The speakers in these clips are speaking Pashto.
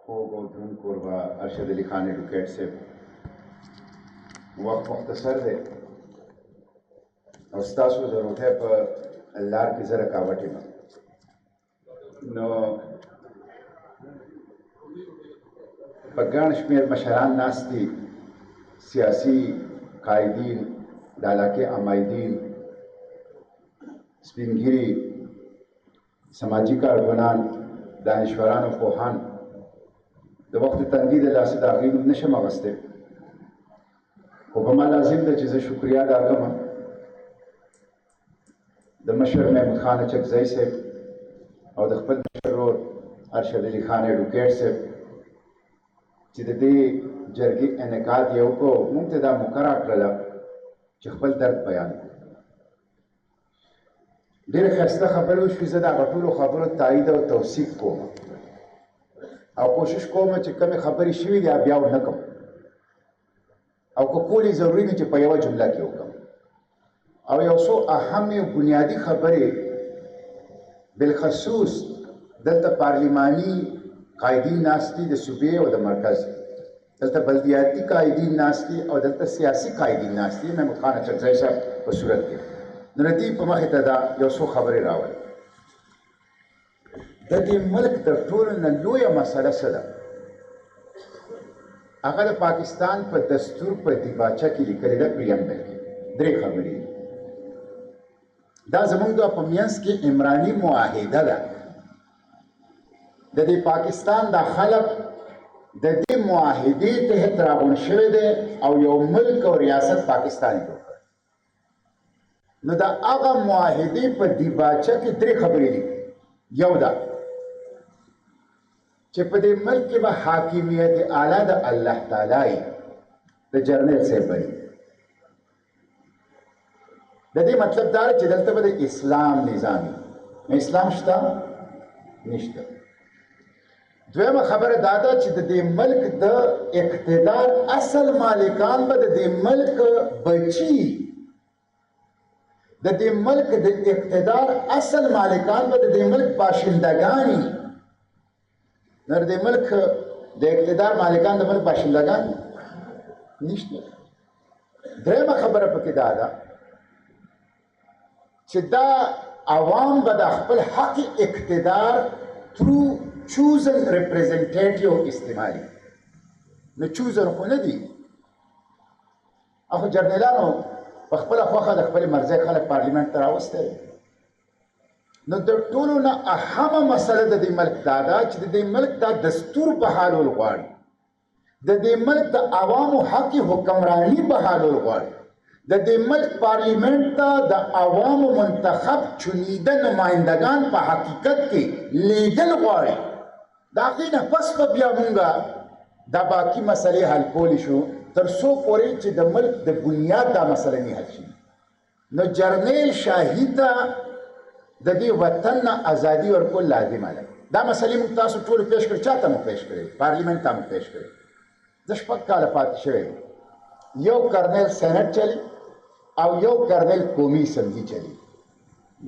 خوب و دروند کوربه ارشد علي خان ایډوکیټ صاحب، وخت مختصر دی او ستاسو د روټۍ په لار کې زه رکاوټ یم. نو په ګڼ شمېر مشران ناست دي، سیاسي قایدین، د علاقې عمایدین، سپینګیري، سماجي کارکنان، دانشوران او پوهان. د وخت تنګي د لاسه د هغوی نوم نشم اخیستی، خو په ما لازم ده چې زه شکریه ادا کړم د مشر محمود خان اچکزی صاحب او د خپل مشر ورور ارشد علي خان ایډوکیټ صاحب چې د دې جرګې انعقاد یې وکړو. موږ ته دا مقرره کړله چې خپل درد بیان کړو. ډېرې ښایسته خبرې وشوې. زه د هغه ټولو خبرو تایید او توثیق کوم او کوشش کوم چې کمې خبرې شوي دي بیا ونه کړم، او که کول یې ضروري دي چې په یوه جمله کې وکړم، او یو څو اهمې بنیادي خبرې بالخصوص دلته پارلماني قایدین ناست دي د صوبې او د مرکز، دلته بلدیاتي قایدین ناست دي او دلته سیاسي قایدین ناست دي محمود خان اچکزی صاحب په صورت کې. نو د دې په مخې ته دا یو څو خبرې راولم. د دې ملک تر ټولو نه لویه مسله څه ده؟ هغه د پاکستان په دستور په دیباچه کې لیکلې ده، پریمبل کې 3 خبرې. دا زموږ په منځ کې عمراني معاهده ده. د دې پاکستان دا خلک د دې معاهدې تحت راغونډ شوی دی او یو ملک او ریاست پاکستان جوړ کړ. نو د هغه معاهدې په دیباچه کې 3 خبرې دي. یو ده چې په دې ملک کې به حاکمیت اعلی د الله تعالی د جرنیل صاحب بني. د دې مطلب دا چې دلته به د اسلام نظامي. اسلام شته؟ نشته. دویمه خبره دا ده چې د دې ملک د اقتدار اصل مالکان به د دې ملک بچي. د دې ملک د اقتدار اصل مالکان به د دې ملک باشندگانی. نو د دې ملک د اقتدار مالکان د ملک باشندگان نشته. درېیمه خبره پکې دا ده چې دا عوام به د خپل حق اقتدار ترو chosen representative استعمالي. نو chosen خو نه دي، اخو جرنیلانو په خپله خوښه د خپلې مرضۍ خلک پارلیمنټ ته راوستی. نو د ټولو نه اهمه مسله د دې ملک دا ده چې د دې ملک دا دستور بحالول غواړي، د دې ملک د عوامو حق حکمرانی بحالول غواړي، د دې ملک پارلیمنټ ته د عوامو منتخب چنیده نمایندگان په حقیقت کې لیږل غواړي. د هغې نه پس به بیا مونږه دا باقي مسلې حل کولی شو تر څو پورې چې د ملک د بنیاد دا مسله نه حل شي. نو جرنیل شاهي ته د دې وطن نه ازادي ورکول لازمه ده. دا مسلې موږ تاسو ټولو پیش کړې. چا ته مو پیش کړې؟ پارلیمنټ ته مو پیش کړې. زه 6 کاله پاتې شوی یم. یو کرنیل سینټ چلی او یو کرنیل قومي اسمبلي چلی.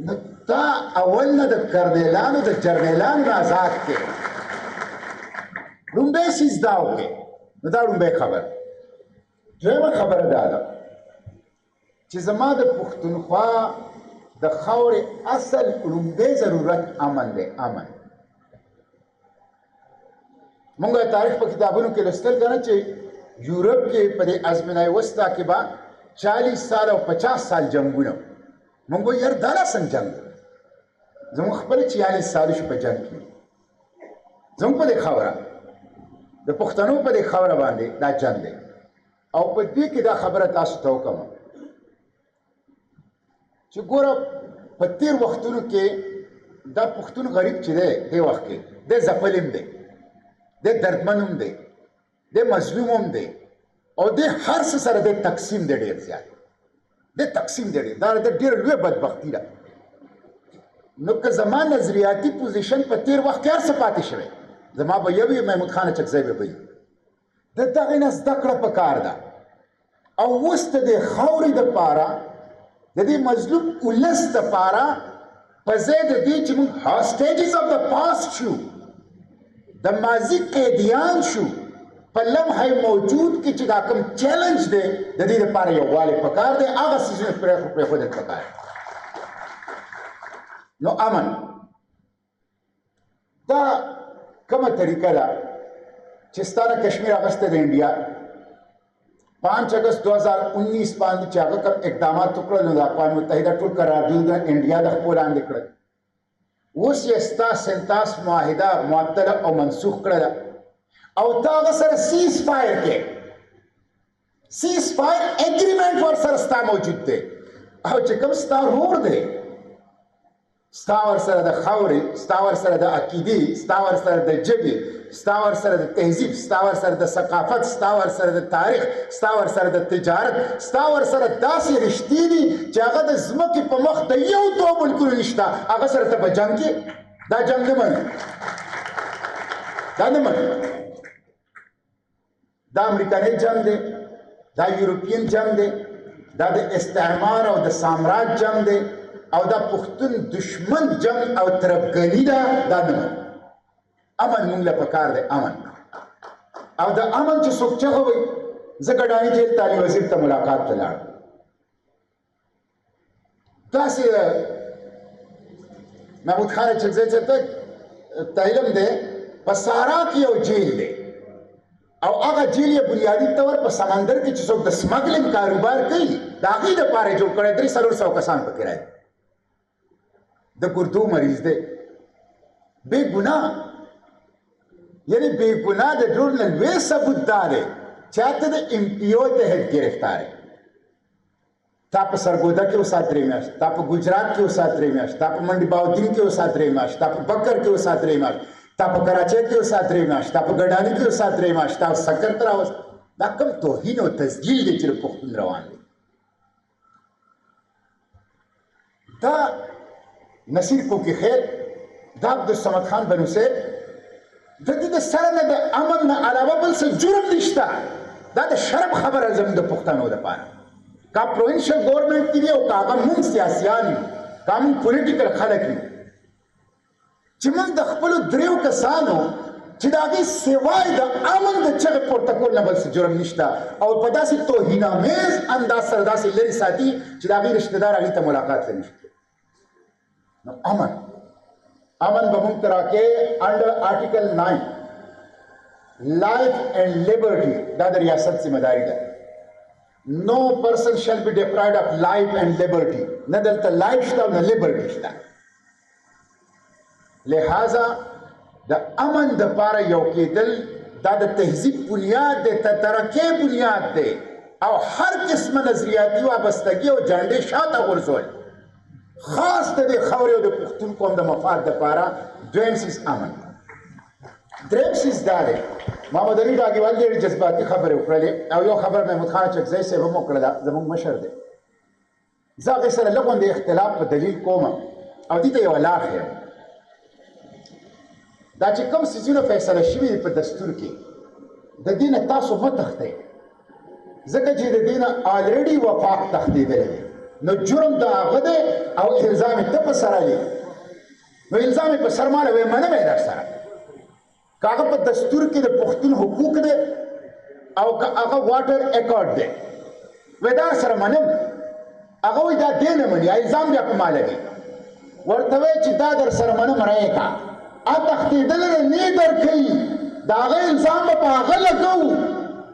نو تا اول نه د کرنیلانو د جرنیلانو نه آزاد کړې، لومبی څیز دا وکړې. نو دا لومبی خبر. دویمه خبره دا ده چې زما د پښتونخوا د خاورې اصل لومبی ضرورت امن دی. امن. مونږ تاریخ په کتابونو کې لوستل کنه چې یورپ کې په دې ازمنای وسطا کې به 40 سال او 50 سال جنګونه. مونږ وایو یار دا څنګه جنګ؟ زموږ خپل 46 سال شو په جنګ کې. زموږ په دې خاوره د پښتنو په دې خاوره باندې دا جنګ دی. او په دې کې دا خبره تاسو ته وکړم چې ګوره په تیر وختونو کې دا پښتون غریب چې دی دې وخت کې د ځپلیم دی، د دردمن هم دی، د مظلوم هم دی، او د هر څه سره د تقسیم دی ډېر زیات. د تقسیم دی ډېر. دا د ډېر لویه بدبختي ده. نو که زما نظریاتي پوزیشن په تیر وخت کې هر څه پاتې شوی، زما به یو محمود خان اچکزی به وي. د دغې نه زده کړه پکار ده. او اوس د دې خاورې دپاره د دې مظلوم ولس دپاره په ځای د دې چې موږ هاسټیجز اف د پاست شو، د ماضي قیدیان شو په لمحه موجود کې چې دا کوم چیلنج دی د دې لپاره یووالی پکار دی هغه څیزونه پرېښودل پکار نو امن دا کومه طریقه ده چې ستا نه کشمیر اخیستی د انډیا 5 اگست 2019 باندې چې هغه کوم اقدامات وکړل نو د اقوام متحده ټول قرارداد د انډیا د خپل لاندې کړل اوس یې ستا سنتاس معاهده معطله او منسوخ کړله او تا هغه سره سیز فایر کې سیز فایر اګریمنټ ورسره ستا موجود دی او چې کوم ستا ورور دی ستا ورسره د خاورې ستا ورسره د عقیدې ستا ورسره د ژبې ستا ورسره د تهذیب ستا ورسره د ثقافت ستا ورسره د تاریخ ستا ورسره د تجارت ستا ورسره داسې رشتې دي چې هغه د ځمکې په مخ د یو دوه ملکونو نشته هغه سره ته په جنګ کې دا جنګ نه مني دا نه مني دا امریکایي جنګ دی دا یورپین جنګ دی دا د استعمار او د سامراج جنګ دی او دا پښتون دشمن جنگ او تربګنی ده دا نه امن موږ له پکار دی امن او د امن چې څوک چغه وي زه ګډانی جیل تعلیم وزیر ته ملاقات ته لاړم داسې محمود خان چغزی چې ته علم دی په سارا کې یو جیل دی او هغه جیل یې بنیادي طور په سمندر کې چې څوک د سمګلینګ کاروبار کوي د هغې دپاره جوړ کړی 300 کسان پکې راځي د ګردو مریض دی بے گناه یعنی بے گناه د ټول نه لوی ثبوت دا دی چې هلته د MPO تحت گرفتار دی تا په سرګودا کې اوسه 3 میاشت تا په ګجرات کې اوسه 3 میاشت تا په منډي باودین کې اوسه 3 میاشت تا په بکر کې اوسه 3 میاشت تا په کراچۍ کې اوسه 3 میاشت تا په ګډانی کې اوسه 3 میاشت تا سکر تر اوس دا کوم توهین او تسجیل دی چې پښتون روان دی دا نصیر کو کی خیر دا عبدالصمد خان بنوسیر د دې د سره نه د امن نه علاوه بل څه جرم نشته دا د شرم خبره زموږ د پښتنو دپاره کا پروینشل ګورنمنټ کې دي او کا هغه موږ سیاسیان یو کا موږ پولیټیکل خلک یو چې موږ د خپلو دریو کسانو چې د هغې سوای د امن د چغې پورته کول نه بل څه جرم نشته او په داسې توهینامیز انداز سره داسې لرې ساتي چې د هغې رشته دار هغې ته ملاقات ته نشته نو امن به موږ ته راکې انډر آرټیکل 9 لایف اینڈ لیبرټي دا د ریاست ذمہ داري ده نو پرسن شل بی ډیپرایډ اف لایف اینڈ لیبرټي نه دلته لایف شته او نه لیبرټي شته لہذا د امن دپاره یو کېدل دا د تهذیب بنیاد دی د ترقۍ بنیاد دی او هر قسمه نظریاتي وابستګي او جنډې شاته غورځول خاص د دې خاورې او د پښتون قوم د مفاد دپاره دویم څیز امن دریم څیز دا دی محمد علي ډاګیوال ډېرې جذباتي خبرې وکړلې او یو خبر محمود خان چغزی صاحب هم وکړله زموږ مشر دی زه هغې سره لږ غوندې اختلاف په دلیل کوم او دې ته یوه لار ښیم دا چې کوم څیزونه فیصله شوي دي په دستور کې د دې نه تاسو مه تښتئ ځکه چې د دې نه آلریډي وفاق تښتېدلی دی نو جرم د هغه دی او الزام یې ته په سر علي نو الزام یې په سر ماله وی منم یې در سره که هغه په دستور کې د پښتون حقوق دی او که هغه واټر اکارډ دی وی دا سره منم هغه وایي دا دی نه مني الزام بیا په ما لګي ورته وایي چې دا در سره منم رایې کا تښتېدلی نه درکوي د هغه الزام به په هغه لګوو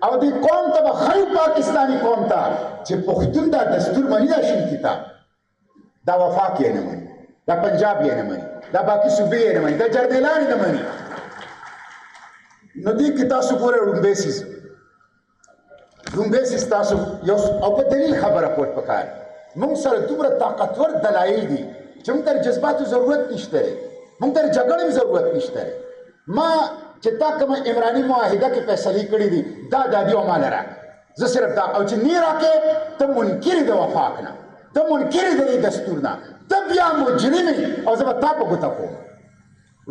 او دې قوم ته به ښیو پاکستاني قوم ته چې پښتون دا دستور مني دا شین کتاب دا وفاق یې نه مني دا پنجاب یې نه مني دا باقي صوبې یې نه مني دا جرنیلان یې نه مني نو دې کې تاسو ګورئ لومبی سیز تاسو یو او په دلیل خبره کول پکار موږ سره دومره طاقتور دلایل دي چې موږ ته جذباتو ضرورت نشته دی موږ ته جګړې ضرورت نشته دی ما چې تا کومه عمراني معاهده کې فیصلې کړي دي دا دادي او ماله راکړه زه صرف دا او چې نه راکې ته منکر د وفاق نه ته منکر د دې دستور نه ته بیا مجرم او زه به تا په ګوته کوم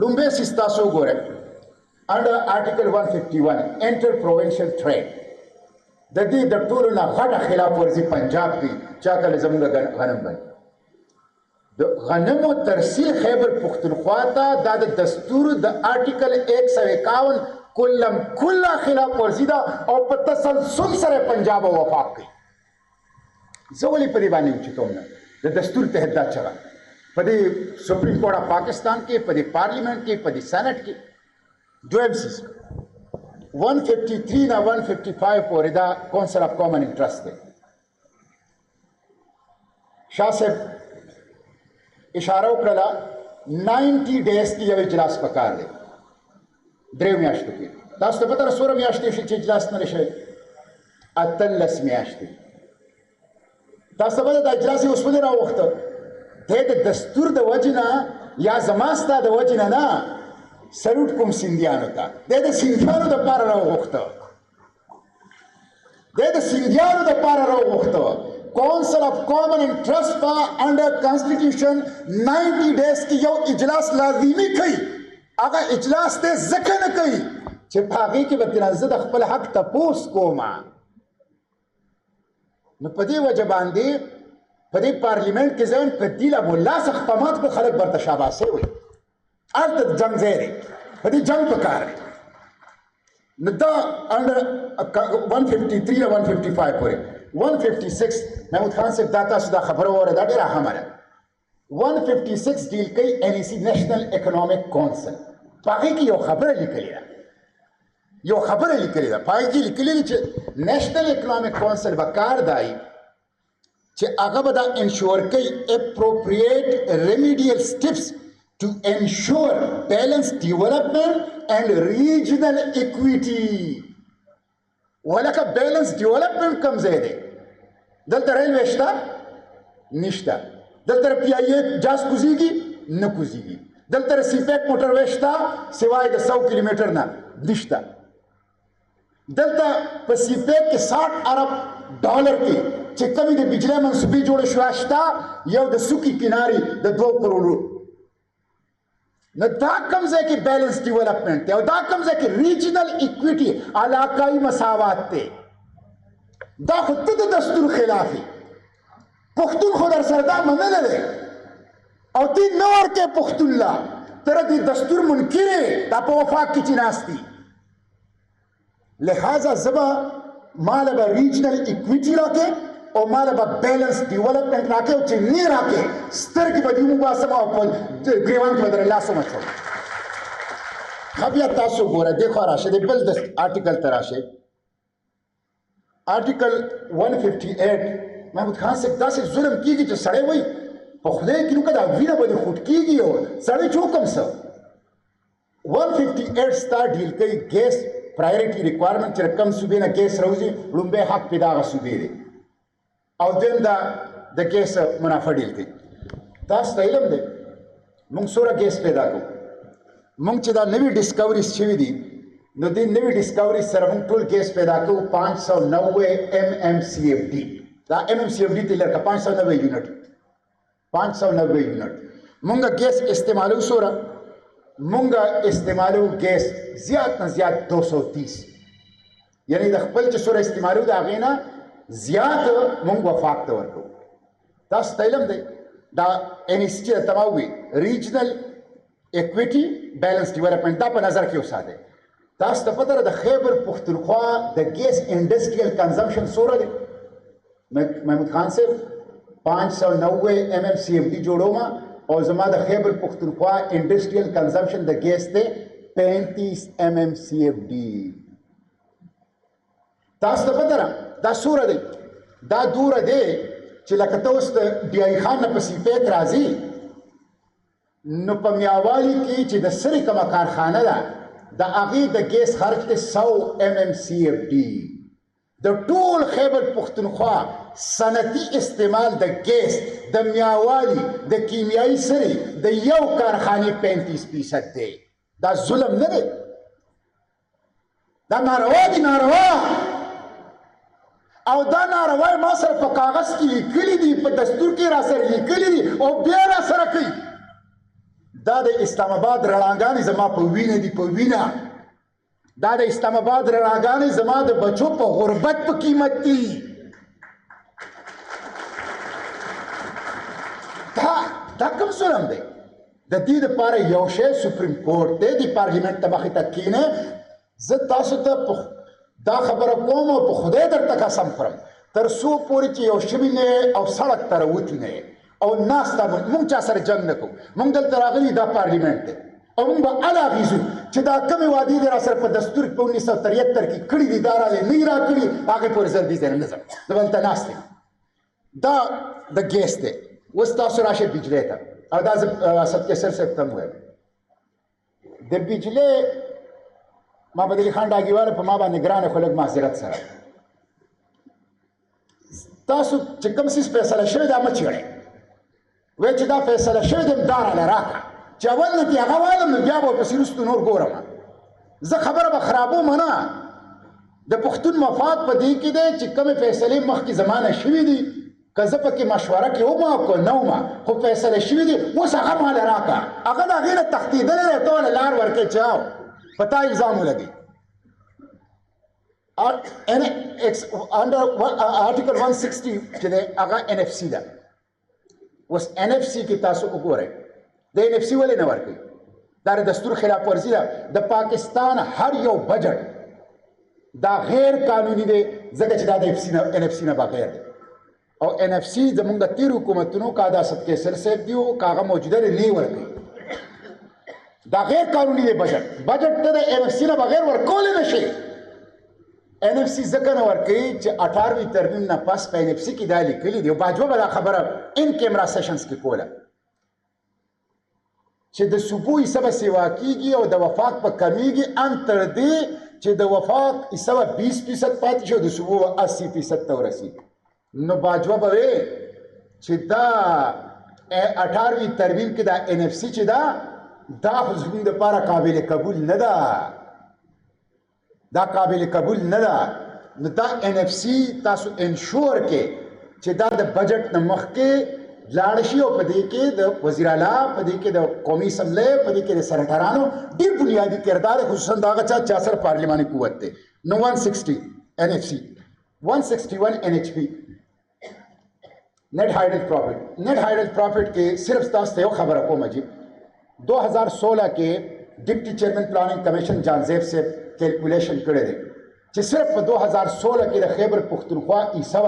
لومبی سیز تاسو وګورئ انډر آرټیکل 151 انټر پروینشل ټریډ د دې د ټولو نه غټه خلاف ورزي پنجاب کې چا کله زموږ غنم بند د غنمو ترسیل خیبر پختونخوا ته دا د دستور د آرټیکل 151 کله خلاف ورزي ده او په تسلسل سره پنجاب او وفاق کوي. زه ولې په دې باندې اوچتوم نه د دستور تحت دا چغه په دې سپریم کورټ اف پاکستان کې په دې پارلیمنت کې په دې سینټ کې دویم سیز 153 نه 155 پورې دا کونسل اف کامن انټرست دی. شاه صاحب اشاره وکړه 90 ډیز کې یو اجلاس پکار دی 3 میاشتو کې. تاسو ته پته ده څومره میاشتې شي چې اجلاس نه شي؟ 18 میاشتې. تاسو ته پته ده دا اجلاس یې اوس ولې راوغوښته؟ دی د دستور د وجې نه یا زما ستا د وجې نه نه سلوټ کوم سیندیانو ته دی د سیندیانو دپاره راوغوښته. دی د سیندیانو دپاره راوغوښته. کونسل اف کامن انټرست په انډر کانسټیټیوشن 90 ډیز کې یو اجلاس لازمي کوي. هغه اجلاس دی ځکه نه کوي چې په هغې کې به ترې زه د خپل حق تپوس کوم. نو په دې وجه باندې په دې پارلیمنټ کې زه په دې له ملا څخه خپمات په خلک برته شاباسي وایي. هلته جنګ ځای دی په دې جنګ پکار دی. نو دا انډر 153 نه 155 پورې 156 محمود خان صاحب دا تاسو دا خبره واوره دا ډېره اهمه ده. 156 ډیل کوي NEC نیشنل اکنامک کونسل. په هغې کې یو خبره لیکلې ده په هغې کې لیکلي دي چې نیشنل اکنامک کونسل به کار دی چې هغه به دا انشور کوي اپروپریټ ریمیډیل سټیپس to ensure balanced development and regional equity. ولکه بیلنس ډیولپمنټ کوم ځای دی؟ دلته ریلوې شته؟ نشته. دلته پی آی اے جاز کوزیږي؟ نه کوزیږي. دلته سی پیک موټر وې شته سوای د 100 کیلومتر نه نشته. دلته په سی پیک کې 60 ارب ډالر کې چې کمی د بجلی منصوبې جوړې شوه شته یو د سوکي کنارې د 2 کروڑو. نو دا کوم ځای کې بیلنس ډیولپمنټ دی او دا کوم ځای کې ریجنل ایکویټي علاقائی مساوات دی. دا خو ته د دستور خلاف یې. پښتون خو در سره دا منلی دی او تی نه ورکوې پښتون له ته د دستور منکر یې دا په وفاق کې چې ناست دي. لہذا زه به ماله به ریجنل ایکویټي راکې او ماله به بیلنس ډیولپمنټ راکې او چې نه راکې سترګې به دې وباسم او په ګریوان کې به در لاس ومچوم. ښه بیا تاسو ګوره دې خوا راشئ د بل د آرټیکل ته راشئ. آرټیکل 158 محمود خان صاحب داسې ظلم کېږي چې سړی وایي په خدای کې نو که دا وینه به دې خوټ کېږي او سړی چې وکړم څه. 158 ستا ډیل کوي ګیس پرایورټي ریکوایرمنټ چې کوم صوبې نه ګیس راوځي لومبی حق پې د هغه صوبې دی او دویم دا د ګیس منافع ډیل کوي. تاسو ته علم دی موږ څومره ګیس پیدا کوو. موږ چې دا نوي ډسکوریز شوي دي نو دې نوي ډسکوریز سره موږ ټول ګیس پیدا کوو 590 MMCFD. دا MMCFD ته لکه 590 یونټ 590 یونټ. موږ ګیس استعمالو څومره؟ موږ استعمالو ګیس زیات نه زیات 230 یعنی د خپل چې څومره استعمالو د هغې نه زیات مونږ وفاق ته ورکوو. تاسو ته علم دی دا NEC چې درته ما ووي ریجنل ایکویټي بیلنس ډیولپمنټ دا په نظر کې وساتئ. تاسو ته پته ده د خیبر پښتونخوا د ګیس انډسټریل کنزمپشن څومره دی؟ محمود خان صاحب 590 MMCFD جوړوم او زما د خیبر پښتونخوا انډسټریل کنزمپشن د ګیس دی 35 MMCFD. تاسو ته پته ده دا څومره دی؟ دا دوره دی چې لکه ته اوس د ډیایي خان نه په سیپیک راځي نو په میاوالي کې چې د سرې کومه کارخانه ده د هغې د ګیس خرج دی 100 MMCFD. د ټول خیبر پښتونخوا صنعتي استعمال د ګیس د میاوالي د کیمیایي سرې د یو کارخانې 35% دی. دا ظلم نه دی؟ دا ناروا دي ناروا. او دا ناروای ما سره په کاغذ کې لیکلي دي په دستور کې را سره لیکلي دي او بیا را سره کوي. دا د اسلام آباد رڼاګانې زما په وینه دي په وینه. دا د اسلام آباد رڼاګانې زما د بچو په غربت په قیمت دي. دا دا کوم ظلم دی؟ د دې دپاره یو شی سپریم کورټ دی، د پارلیمنټ ته مخې ته کښېنئ. زه تاسو ته دا خبره کوم او په خدای درته قسم خورم تر څو پورې چې یو شوي نه او سړک ته راوتي نه او ناسته مونږ چا سره جنګ نه کوو. مونږ دلته راغلي دا پارلیمنټ دی او مونږ به هله اغېزو چې دا کومې وعدې دې را سره په دستور په 1973 کې کړي دي دا راغلې نه یې راکړي هغې پورې زه دې ځای نه ځم. زه به دلته ناست یم. دا د ګیس دی. اوس تاسو راشئ بجلۍ ته او دا زه اسدکیسر صاحب ته هم وایم د بجلۍ محمد علي خان ډاګیواله په ما باندې ګرانه خو لږ معذرت سره تاسو چې کوم څیز فیصله شوی دا مه چیړئ. وایي چې دا فیصله شوی دی دا راله راکړه چې اول نه دې هغه والم نو بیا به ورپسې وروستو نور ګورم. زه خبره به خرابوم نه. د پښتون مفاد په دې کې دی چې کومې فیصلې مخکې زمانه شوي دي که زه پکې مشوره کې وم او که نه وم خو فیصله شوي دي اوس هغه ماله راکړه. هغه د هغې نه تښتېدلی دی ته ولې لار ورکړې چې او په تا الزام ولګوي. آرټیکل 160 چې دی هغه NFC ده. اوس NFC کې تاسو وګورئ د NFC ولې نه ورکوي؟ دا د دستور خلاف ورزي ده. د پاکستان هر یو بجټ دا غیر قانوني دی ځکه چې دا د NFC نه بغیر دی او NFC زمونږ د تېرو حکومتونو که دا اسدکیسر صاحب دی او که هغه موجوده دی نه یې ورکوي. دا غیر قانوني دی. بجټ ته د NFC نه بغیر ورکولی نه شي. NFC ځکه نه ورکوي چې 18وي ترمیم نه پس په NFC کې دا لیکلي دي او باجوه به دا خبره ان کیمرا سیشنز کې کوله چې د صوبو حصه به سیوا کېږي او د وفاق به کمیږي ان تر دې چې د وفاق حصه به 20% پاتې شي او د صوبو به 80% ته ورسېږي. نو باجوه به وی چې دا 18وي ترمیم کې دا NFC چې دا خو زموږ دپاره قابل قبول نه ده. دا قابل قبول نه ده. نو دا NFC تاسو انشور کې چې دا د بجټ نه مخکې لاړ شي او په دې کې د وزیر اعلی په دې کې د قومي اسمبلی په دې کې د سینیټرانو ډېر بنیادي کردار خصوصا د هغه چا سره پارلیماني قوت دی. نو 160 NFC 161 NHP نیٹ ہائیڈل پروفٹ کې صرف تاسو ته یو خبره کوم چې 2016 کې ډیپټي چیئرمین پلاننګ کمیشن جان زیب سے کیلکولیشن کړی دی چې صرف په 2016 کې د خیبر پختونخوا حصه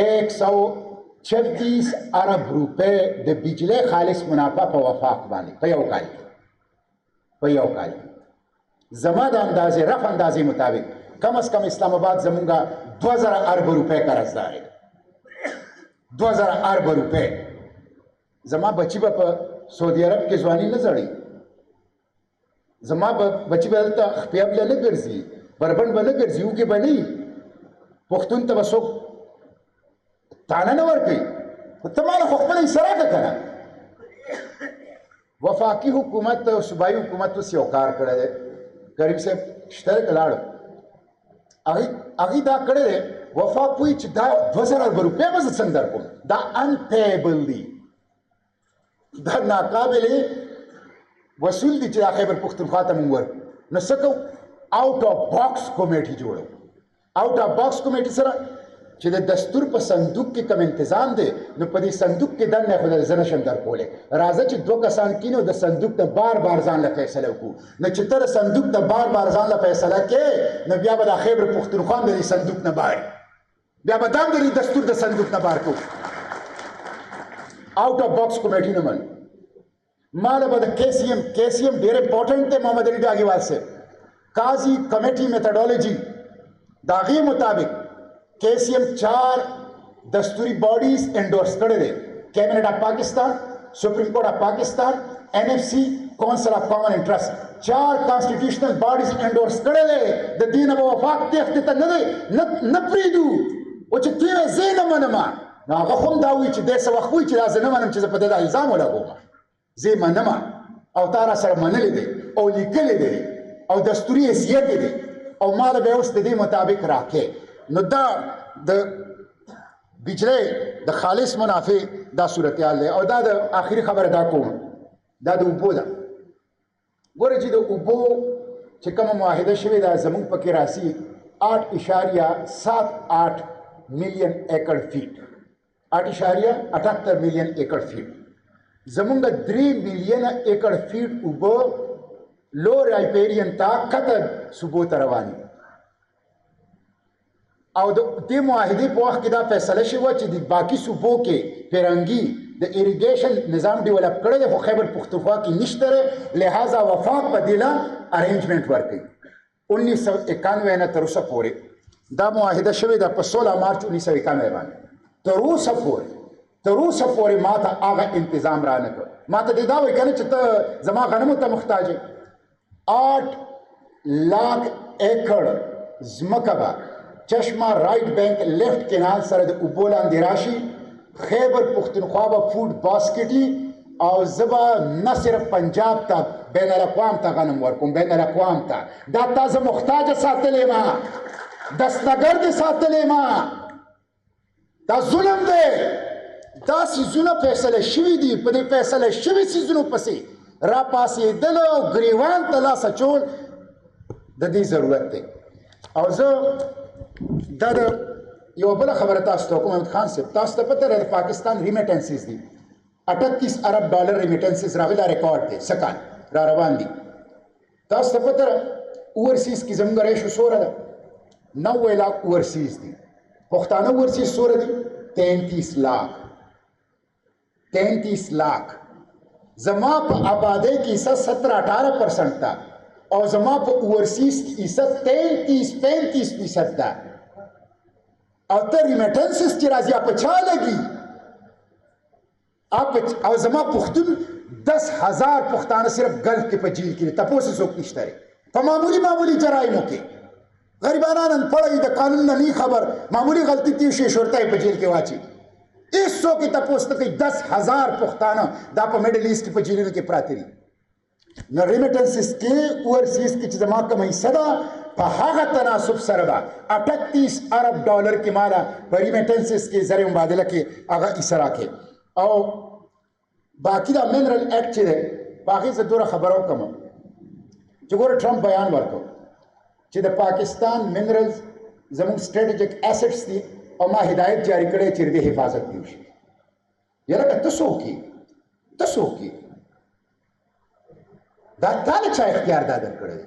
126 ارب روپے د بجلی خالص منافع په وفاق باندې په یو کال کې زما د اندازې رف اندازې مطابق کم از کم اسلام آباد زمونږه 2000 ارب روپے قرضدار دی. 2000 ارب روپے. زما بچی به په سعودي عرب کې ځواني نه زړي. زما بچی به هلته خپیابله نه ګرځي بربنډ به نه ګرځي اوږې به نه وي. پښتون ته به څوک تانه نه ورکوي. ته ما له خو خپله حصه راکړه که نه. وفاقي حکومت او صوبایي حکومت اوس یو کار کړی دی. کریم صاحب شته دی که لاړو هغې دا کړی دی. وفاق وایي چې دا 2000 ارب روپۍ به زه څنګه درکوم. دا انپیبل دي. دا ناقابل وصول دي چې دا خیبر پښتونخوا ته مونږ ورکړو. نو څه کوو آوټ آف باکس کمیټي جوړو. آوټ آف باکس کمیټي سره چې د دستور په صندوق کې کوم انتظام دی نو په دې صندوق کې دننه خو زه نشم درکولی. راځه چې 2 کسان کینو د صندوق ته بار بار ځان له فیصله وکړو. نو چې ته د صندوق ته بار بار ځان له فیصله کې نو بیا به دا خیبر پښتونخوا د دې صندوق نه باري. بیا به دام د دستور د صندوق نه بار کوو. آوټ آف باکس کمیټي نه منو. ماله به د KCM ډېر امپورټنټ دی. محمد علي ډاګیوال صاحب قاضي کمیټي میتھډالوجي د هغې مطابق KCM 4 دستوري باډیز انډورس کړی دی. کیبنٹ آف پاکستان، سپریم کورټ آف پاکستان، NFC، کونسل آف کامن انټرسټ 4 کانسټیټیوشنل باډیز انډورس کړی دی. د دې نه به وفاق تېښتې ته نه پرېږدو. او چې ته یې زه نه منم نو هغه خو هم دا وایي چې دی څه وخت وایي چې دا زه نه منم چې زه په دې دا الزام ولګوم. زه یې منم او تا را سره منلی دی او لیکلی دی او دستوري حیثیت دی او ما له به اوس د دې مطابق راکې. نو دا د بجلی د خالص منافع دا صورتحال دی. او دا د آخري خبره دا کوم دا د اوبو ده. ګوره چې د اوبو چې کومه معاهده شوې ده زموږ پکې راسي 8.78 ملین ایکڑ فیټ 8.78 ملین ایکڑ فیټ. زمونږ 3 میلیونه ایکړ فیټ اوبه لو رایپیرین ته کته صوبو ته روانې او د دې معاهدې په وخت کې دا فیصله شوه چې د باقي صوبو کې فرنګي د اریګیشن نظام ډیولپ کړی دی خو خیبر پختونخوا کې نشته دی لہذا وفاق په دې له ارینجمنټ ورکوي 1991 نه تر اوسه پورې دا معاهده شوې ده په 16 مارچ 1991 باندې تر اوسه پورې ما ته هغه انتظام را نه کړ ما ته دې دا وایي که نه چې ته زما غنمو ته محتاج یې 8 लाख एकड़ ځمکه به چشمه رائټ بینک لیفټ کینال سره د اوبو لاندې راشي خیبر پختونخوا به فوډ باسکټي او زه به نه صرف پنجاب ته بین الاقوام ته غنم ورکوم بین الاقوام ته دا تا زه محتاجه ساتلی ما دستګر دې ساتلی ما دا ظلم دی دا څیزونه فیصله شوي دي په دې فیصله شوي څیزونو پسې را پاسېدل او ګریوان ته لاس اچول د دې ضرورت دی او زه دا د یو بله خبره تاسو ته کوم محمد خان صاحب تاسو ته پته ده د پاکستان ریمیټنسز دي 38 ارب ډالر ریمیټنسز راغلي دا ریکارډ دی سکان را روان دي تاسو ته پته ده اوورسیز کې زموږ ریشو څومره ده 90 लाख اوورسیز دي پښتانه اوورسیز څومره دي 33 लाख زما په آبادۍ کې حصہ 17-18% ده او زما په اوورسیز کې حصہ 33-35% ده او ته ریمیټنسز چې راځي په چا لګي او زما پښتون 10,000 پښتانه صرف ګلف کې په جیل کې تپوس څوک نشته په معمولی جرایمو کې غریبانان پړی د قانون نه نه خبر معمولی غلطی تی شي شورتای په جیل کې واچي ایسو کې تپوس ته 10,000 پښتانه دا په میډل ایست په جیلونو کې پراته دي نو ریمیټنسز کې اوورسیز کې چې زما کوم حصہ ده په هغه تناسب سره به 38 ارب ډالر کې مالا په ریمیټنسز کې زر مبادله کې هغه حصہ راکې او باقی دا منرل ایکټ چې دی په هغې زه دومره خبره وکړم چې ګوره ټرمپ بیان ورکړ چې د پاکستان منرلز زموږ سټریټیجک ایسټس دي او ما هدایت جاری کړی چې د حفاظت دی وشي یاره که ته څوک یې دا تا له چا اختیار دا درکړی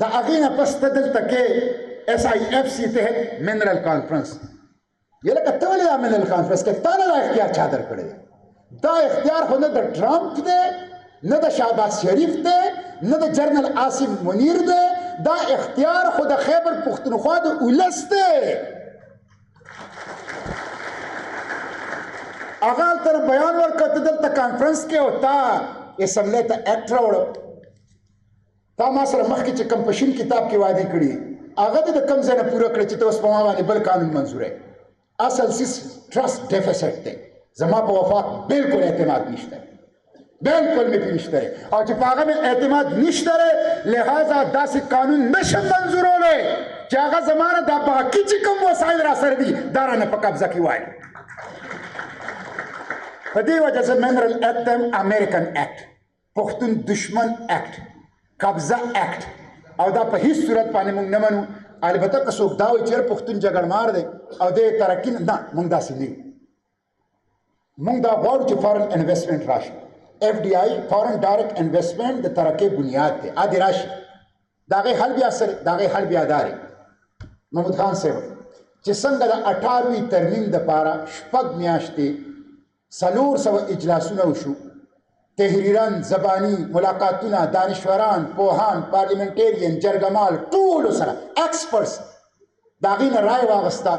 د هغې نه پس ته دلته کې SIFC تحت منرل کانفرنس یاره که ته ولې دا منرل کانفرنس کې تا نه دا اختیار چا درکړی دا اختیار خو نه د ټرمپ دی نه د شهباز شریف دی نه د جنرل عاصم منیر دی دا اختیار خو د خیبر پختونخوا د ولس دی هغه هلته بیان ورکړه ته دلته کانفرنس کې او تا اسمبلی ته ایکټ راوړه تا ما سره مخکې چې کوم په شین کتاب کې وعدې کړي هغه دې د کوم ځای نه پوره کړه چې ته اوس په ما باندې بل قانون منظوروې اصل سیس ټرسټ ډیفیسټ دی زما په وفاق بالکل اعتماد نشته بالکل مې پې نشته او چې په هغه مې اعتماد نشته لہذا داسې قانون نشم منظورولی چې هغه زما نه دا باقي چې کوم وسایل را سره دي دا رانه په قبضه کې وایي په دې وجه زه منرل ایکټ یم امریکن ایکټ پښتون دشمن ایکټ قبضه ایکټ او دا په هیڅ صورت باندې موږ نه منو البته که څوک دا وایي چې پښتون جګړمار دی او دې ترقي نه موږ داسې نه یو موږ دا غواړو چې فارن انویسټمنټ راشي FDI فارن ډایرکټ انویسټمنټ د ترقۍ بنیاد دی ا دې راشي د هغې حل بیا سره د هغې حل بیا دا دی محمود خان صاحب چې څنګه د 18وي ترمیم دپاره 6 میاشتې 400 اجلاسونه وشو تحریران زبانی ملاقاتونه دانشوران پوهان پارلیمنټیرین جرګمال ټولو سره ایکسپرټس د هغې نه رای واغسته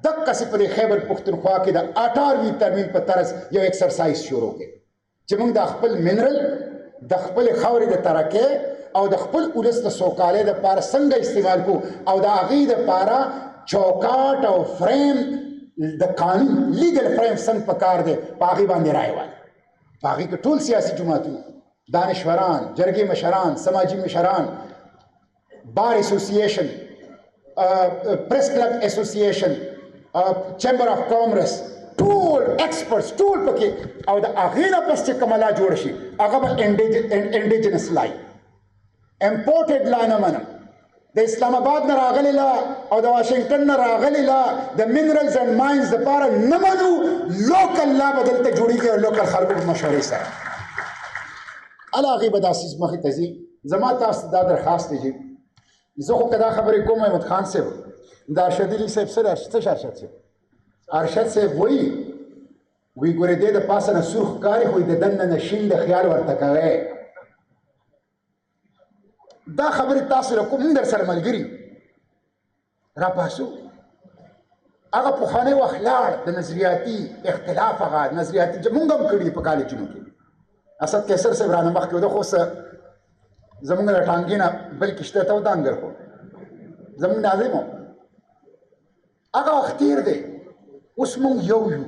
دقسې په دې خیبر پښتونخوا کې د 18وي ترمیم په طرز یو ایکسرسایز شروع کړي چې موږ د خپل منرل د خپلې خاورې د ترقۍ او د خپل ولس د سوکالۍ دپاره څنګه استعمال کړو او د هغې دپاره چوکاټ او فریم د قانون لیګل فریم څنګه پکار دی په هغې باندې رای والی په هغې کې ټول سیاسي جماعتونه دانشوران جرګې مشران سماجي مشران بار ایسوسییشن پریس کلب ایسوسییشن چیمبر آف کامرس ټول ایکسپرټس ټول پکې او د هغې نه پس چې کومه لا جوړه شي هغه به انډیجنس لا امپورټډ لا نه منم د اسلام آباد نه راغلی لا او د واشنگټن نه راغلی لا د منرلز اینډ ماینز دپاره نه منو لوکل لا به دلته جوړېږي او لوکل خلکو په مشورې سره هله هغې به دا څیز مخې ته ځي. زما تاسو دا درخواست دی چې زه خو که دا خبرې کوم احمد خان صاحب د ارشد علي صاحب څه ارشد صاحب ارشد صاحب وایي ګورې دی د پاسه نه سور ښکاري خو د دننه نه شین د خیال ورته کوی. دا خبرې تاسو له کوم موږ در سره ملګري راپاسو هغه پخوانی وخت لاړ د نظریاتي اختلاف هغه نظریاتي موږ هم کړي په کالجونو کې اسد کیسر صاحب رانه مخکې ده خو څه زمونږ له ټانګې نه بل کشته ته ودانګر خو زمونږ ناظم و هغه وخت تېر دی اوس مونږ یو یو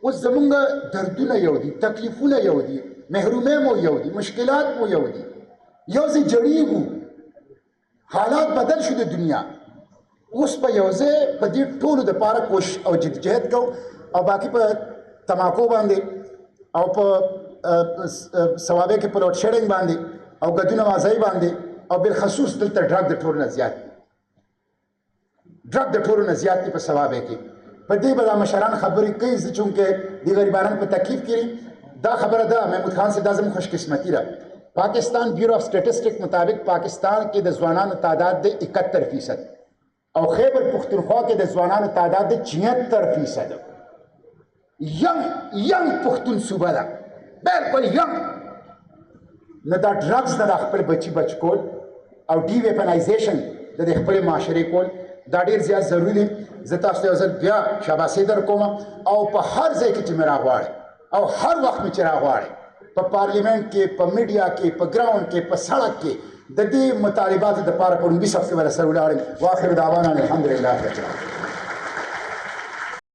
اوس زمونږ دردونه یو دي تکلیفونه یو دي محرومۍ مو یو دي مشکلات مو یو دي یو ځای جړېږو حالات بدل شو د دنیا اوس به یو ځای په دې ټولو دپاره کوشش او جدجهد کوو او باقي په تماکو باندې او په ثوابې کې په لوډ شیډنګ باندې او ګډون اوازۍ باندې او بالخصوص دلته ډرګ د ټولو نه زیات دي ډرګ د ټولو نه زیات دي په ثوابې کې په دې به دا مشران خبرې کوي زه چونکې دې غریبانو په تکلیف کې دا خبره ده محمود خان صاحب دا زموږ خوشقسمتي ده. پاکستان بیورو آف سټیټسټک مطابق پاکستان کې د ځوانانو تعداد د 71% او خیبر پختونخوا کې د ځوانانو تعداد د 76%. ینګ پښتون صوبه ده بالکل ینګ نه دا ډرګز نه د خپل بچي بچ کول او ډي ویپنایزیشن د خپل معاشرې کول دا ډېر زیات ضروري دی. زه تاسو ته یو ځل بیا شاباسي در کوم او په هر ځای کې چې مې راغواړئ او هر وخت مې چې راغواړئ په پارلیمنټ کې په میډیا کې په ګراوند کې په سړک کې د دې مطالباتو دپاره په لومړي صف کې به رسره ولاړ یم. واخر دعوانا الحمدلله رب العالمین.